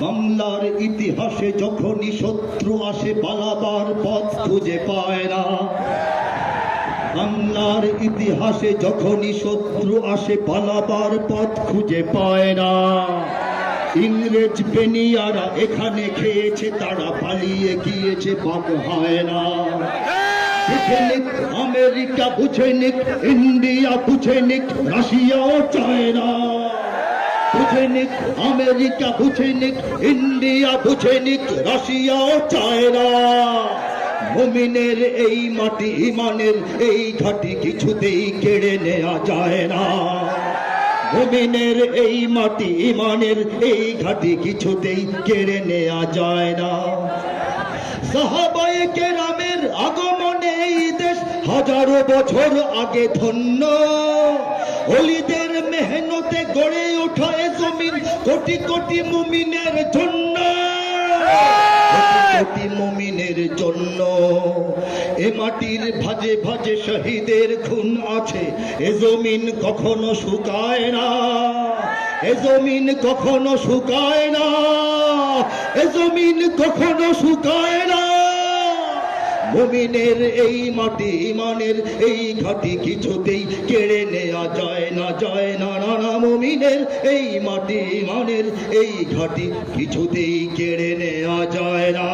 বাংলার ইতিহাসে যখনই শত্রু আসে পালাবার পথ খুঁজে পায় না। বাংলার ইতিহাসে যখনই শত্রু আসে পালাবার পথ খুঁজে পায় না। ইংরেজ বেনিয়ারা এখানে খেয়েছে, তারা পালিয়ে গিয়েছে, পাক হয় না। বুঝে নিক আমেরিকা, বুঝে নিক ইন্ডিয়া, বুঝে নিক রাশিয়াও চায় না। বুঝে নিক আমেরিকা, বুঝে নিক ইন্ডিয়া, বুঝে নিক রাশিয়াও চায় না। মুমিনের এই মাটি, ইমানের এই ঘাটি কিছুতেই কেড়ে নেওয়া যায় না। মুমিনের এই মাটি, ইমানের এই ঘাটি কিছুতেই কেড়ে নেওয়া যায় না। সাহাবায়ে কেরামের আগমনে এই দেশ হাজারো বছর আগে ধন্য। ওলিদের মেহনতে গড়ে ওঠা এ জমিন কোটি কোটি মুমিনের জন্য, কোটি মুমিনের জন্য। এ মাটির ভাজে ভাজে শহীদের খুন আছে, এ জমিন কখনো শুকায় না। এ জমিন কখনো শুকায় না, এ জমিন কখনো শুকায় না। মুমিনের এই মাটি, ইমানের এই ঘাটি কিছুতেই কেড়ে নেওয়া যায় না, যায় না, না, না। মুমিনের এই মাটি, ইমানের এই ঘাটি কিছুতেই কেড়ে নেওয়া যায় না।